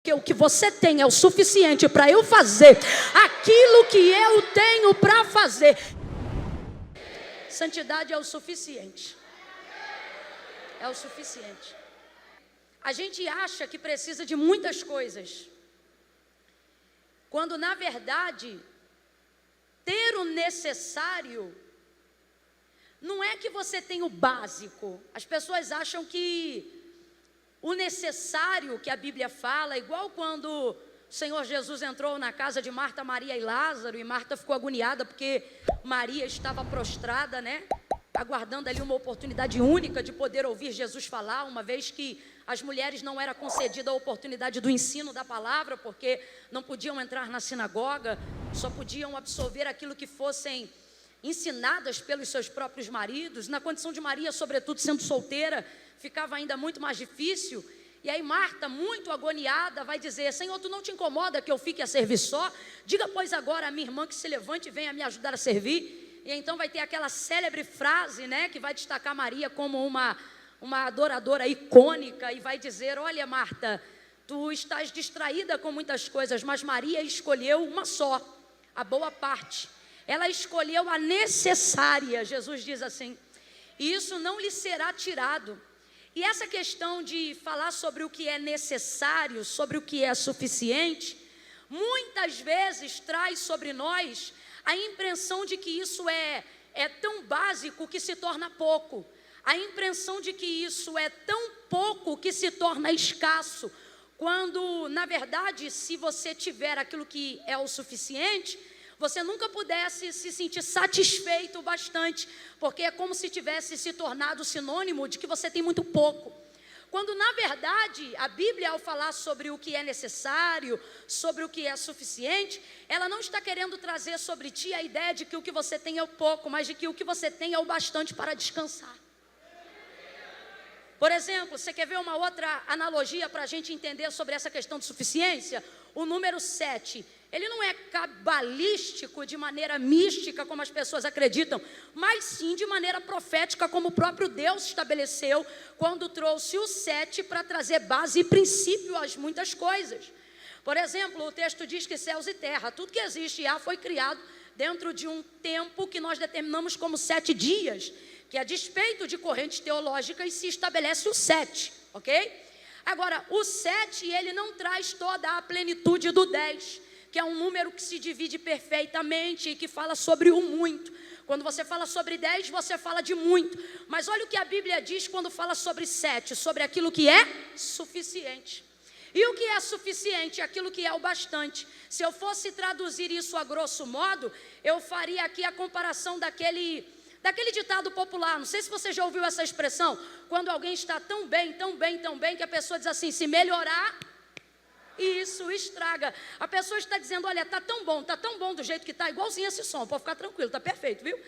que o que você tem é o suficiente para eu fazer aquilo que eu tenho para fazer. Santidade é o suficiente. É o suficiente. A gente acha que precisa de muitas coisas, quando na verdade ter o necessário não é que você tem o básico. As pessoas acham que o necessário que a Bíblia fala, igual quando o Senhor Jesus entrou na casa de Marta, Maria e Lázaro, e Marta ficou agoniada porque Maria estava prostrada, aguardando ali uma oportunidade única de poder ouvir Jesus falar, uma vez que as mulheres não era concedida a oportunidade do ensino da palavra, porque não podiam entrar na sinagoga, só podiam absorver aquilo que fossem ensinadas pelos seus próprios maridos. Na condição de Maria, sobretudo sendo solteira, ficava ainda muito mais difícil. E aí Marta, muito agoniada, vai dizer: Senhor, tu não te incomoda que eu fique a servir só? Diga, pois, agora a minha irmã que se levante e venha me ajudar a servir. E então vai ter aquela célebre frase, que vai destacar Maria como uma adoradora icônica, e vai dizer: olha, Marta, tu estás distraída com muitas coisas, mas Maria escolheu uma só, a boa parte. Ela escolheu a necessária. Jesus diz assim: e isso não lhe será tirado. E essa questão de falar sobre o que é necessário, sobre o que é suficiente, muitas vezes traz sobre nós a impressão de que isso é tão básico que se torna pouco. A impressão de que isso é tão pouco que se torna escasso. Quando, na verdade, se você tiver aquilo que é o suficiente, você nunca pudesse se sentir satisfeito o bastante, porque é como se tivesse se tornado sinônimo de que você tem muito pouco. Quando, na verdade, a Bíblia, ao falar sobre o que é necessário, sobre o que é suficiente, ela não está querendo trazer sobre ti a ideia de que o que você tem é o pouco, mas de que o que você tem é o bastante para descansar. Por exemplo, você quer ver uma outra analogia para a gente entender sobre essa questão de suficiência? O número 7, ele não é cabalístico de maneira mística, como as pessoas acreditam, mas sim de maneira profética, como o próprio Deus estabeleceu, quando trouxe o 7 para trazer base e princípio às muitas coisas. Por exemplo, o texto diz que céus e terra, tudo que existe foi criado dentro de um tempo que nós determinamos como 7 dias, que a despeito de correntes teológicas se estabelece o 7, ok? Agora, o 7, ele não traz toda a plenitude do 10, que é um número que se divide perfeitamente e que fala sobre o muito. Quando você fala sobre 10, você fala de muito. Mas olha o que a Bíblia diz quando fala sobre 7, sobre aquilo que é suficiente. E o que é suficiente? Aquilo que é o bastante. Se eu fosse traduzir isso a grosso modo, eu faria aqui a comparação daquele ditado popular. Não sei se você já ouviu essa expressão, quando alguém está tão bem, tão bem, tão bem, que a pessoa diz assim: se melhorar, isso estraga. A pessoa está dizendo: olha, tá tão bom do jeito que está, igualzinho esse som, pode ficar tranquilo, tá perfeito, viu?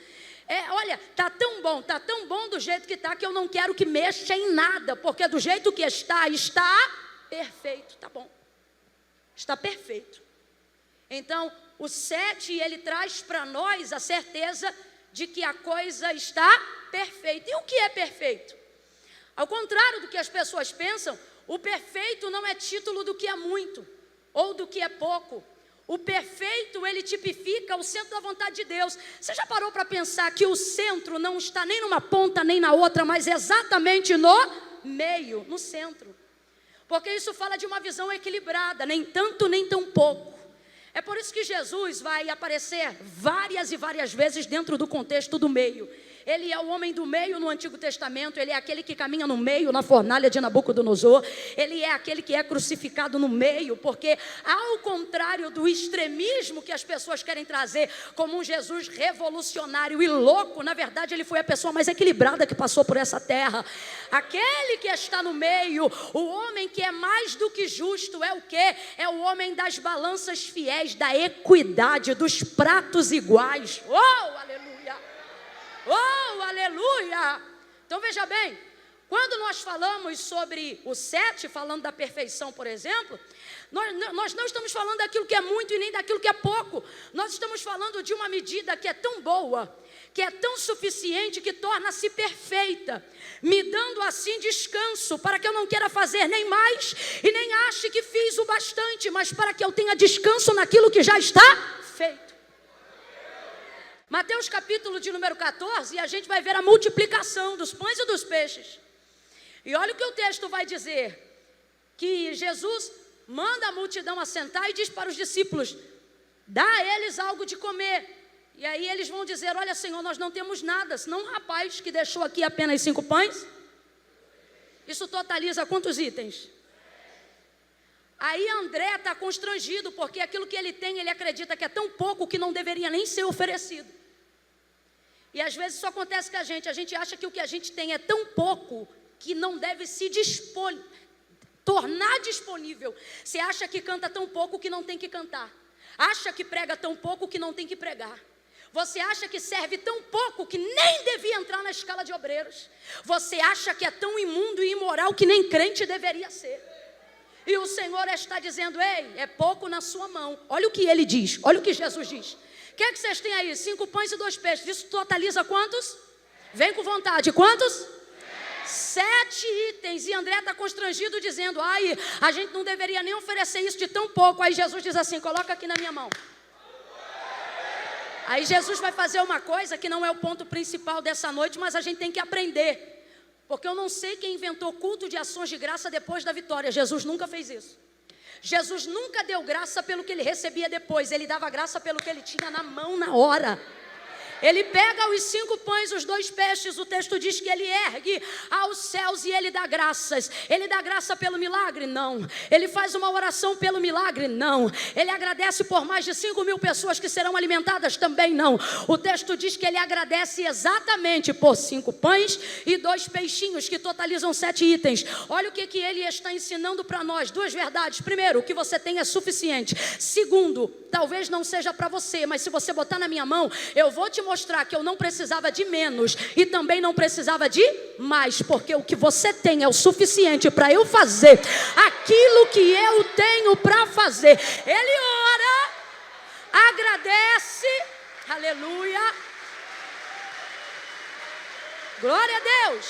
Olha, tá tão bom do jeito que está, que eu não quero que mexa em nada, porque do jeito que está perfeito, tá bom, está perfeito. Então, o 7, ele traz para nós a certeza de que a coisa está perfeita. E o que é perfeito? Ao contrário do que as pessoas pensam, o perfeito não é título do que é muito ou do que é pouco. O perfeito, ele tipifica o centro da vontade de Deus. Você já parou para pensar que o centro não está nem numa ponta nem na outra, mas exatamente no meio, no centro? Porque isso fala de uma visão equilibrada, nem tanto nem tão pouco. É por isso que Jesus vai aparecer várias e várias vezes dentro do contexto do meio. Ele é o homem do meio no Antigo Testamento, ele é aquele que caminha no meio na fornalha de Nabucodonosor, ele é aquele que é crucificado no meio, porque ao contrário do extremismo que as pessoas querem trazer como um Jesus revolucionário e louco, na verdade ele foi a pessoa mais equilibrada que passou por essa terra. Aquele que está no meio, o homem que é mais do que justo, é o quê? É o homem das balanças fiéis, da equidade, dos pratos iguais. Oh, aleluia! Oh, aleluia! Então veja bem, Quando nós falamos sobre o 7, falando da perfeição, por exemplo, nós não estamos falando daquilo que é muito e nem daquilo que é pouco. Nós estamos falando de uma medida que é tão boa, que é tão suficiente, que torna-se perfeita, me dando assim descanso, para que eu não queira fazer nem mais e nem ache que fiz o bastante, mas para que eu tenha descanso naquilo que já está feito. Mateus capítulo de número 14, e a gente vai ver a multiplicação dos pães e dos peixes. E olha o que o texto vai dizer, que Jesus manda a multidão assentar e diz para os discípulos, dá a eles algo de comer. E aí eles vão dizer, olha Senhor, nós não temos nada, senão um rapaz que deixou aqui apenas 5 pães. Isso totaliza quantos itens? Aí André está constrangido, porque aquilo que ele tem, ele acredita que é tão pouco que não deveria nem ser oferecido. E às vezes isso acontece com a gente acha que o que a gente tem é tão pouco, que não deve se tornar disponível. Você acha que canta tão pouco que não tem que cantar. Acha que prega tão pouco que não tem que pregar. Você acha que serve tão pouco que nem devia entrar na escala de obreiros. Você acha que é tão imundo e imoral que nem crente deveria ser. E o Senhor está dizendo, ei, é pouco na sua mão. Olha o que ele diz, olha o que Jesus diz. O que é que vocês têm aí? 5 pães e 2 peixes. Isso totaliza quantos? Vem com vontade. Quantos? 7 itens. E André está constrangido dizendo, ai, a gente não deveria nem oferecer isso de tão pouco. Aí Jesus diz assim, coloca aqui na minha mão. Aí Jesus vai fazer uma coisa que não é o ponto principal dessa noite, mas a gente tem que aprender. Porque eu não sei quem inventou culto de ações de graça depois da vitória. Jesus nunca fez isso. Jesus nunca deu graça pelo que ele recebia depois. Ele dava graça pelo que ele tinha na mão na hora. Ele pega os 5 pães, os 2 peixes, o texto diz que ele ergue aos céus e ele dá graças. Ele dá graça pelo milagre? Não. Ele faz uma oração pelo milagre? Não. Ele agradece por mais de 5.000 pessoas que serão alimentadas? Também não. O texto diz que ele agradece exatamente por 5 pães e 2 peixinhos, que totalizam 7 itens. Olha o que ele está ensinando para nós. 2 verdades. Primeiro, o que você tem é suficiente. Segundo, talvez não seja para você, mas se você botar na minha mão, eu vou te mostrar que eu não precisava de menos e também não precisava de mais, porque o que você tem é o suficiente para eu fazer aquilo que eu tenho para fazer. Ele ora, agradece, aleluia, glória a Deus.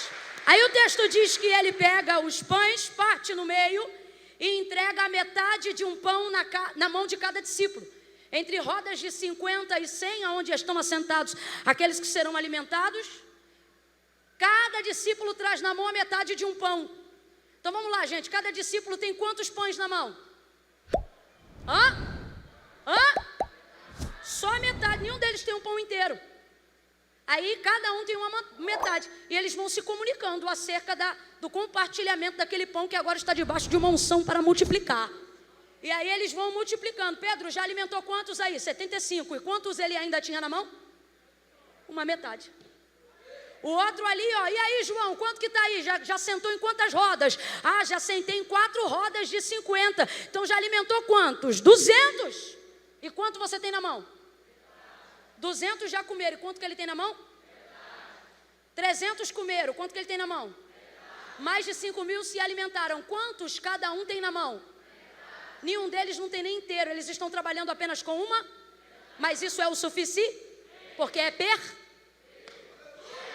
Aí o texto diz que ele pega os pães, parte no meio e entrega a metade de um pão na mão de cada discípulo. Entre rodas de 50 e 100, onde estão assentados aqueles que serão alimentados, cada discípulo traz na mão a metade de um pão. Então vamos lá, gente, cada discípulo tem quantos pães na mão? Só a metade, nenhum deles tem um pão inteiro. Aí cada um tem uma metade. E eles vão se comunicando acerca do compartilhamento daquele pão que agora está debaixo de uma unção para multiplicar. E aí eles vão multiplicando. Pedro já alimentou quantos aí? 75. E quantos ele ainda tinha na mão? Uma metade. O outro ali, ó. E aí, João, quanto que está aí? Já sentou em quantas rodas? Ah, já sentei em 4 rodas de 50. Então já alimentou quantos? 200. E quanto você tem na mão? 200 já comeram. E quanto que ele tem na mão? 300 comeram. Quanto que ele tem na mão? Mais de 5.000 se alimentaram. Quantos cada um tem na mão? Nenhum deles não tem nem inteiro. Eles estão trabalhando apenas com uma. Mas isso é o suficiente? Porque é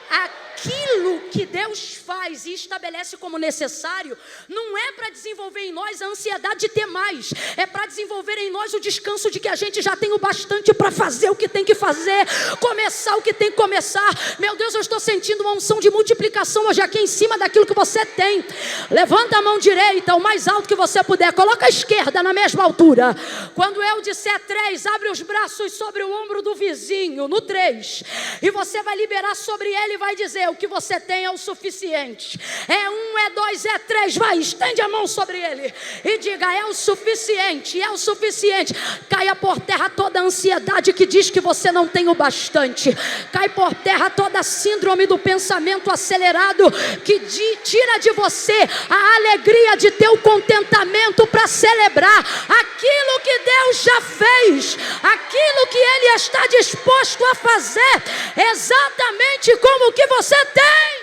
aquilo que Deus faz e estabelece como necessário, não é para desenvolver em nós a ansiedade de ter mais, é para desenvolver em nós o descanso de que a gente já tem o bastante para fazer o que tem que fazer, começar o que tem que começar. Meu Deus, eu estou sentindo uma unção de multiplicação hoje aqui em cima daquilo que você tem. Levanta a mão direita o mais alto que você puder, coloca a esquerda na mesma altura. Quando eu disser 3, abre os braços sobre o ombro do vizinho, no 3, e você vai liberar sobre ele, vai dizer: o que você tem é o suficiente. É 1, é 2, é 3. Vai, estende a mão sobre ele e diga: é o suficiente, é o suficiente. Caia por terra toda a ansiedade que diz que você não tem o bastante. Cai por terra toda a síndrome do pensamento acelerado que tira de você a alegria de ter o contentamento para celebrar aquilo que Deus já fez, aquilo que Ele está disposto a fazer, exatamente como o que você tem.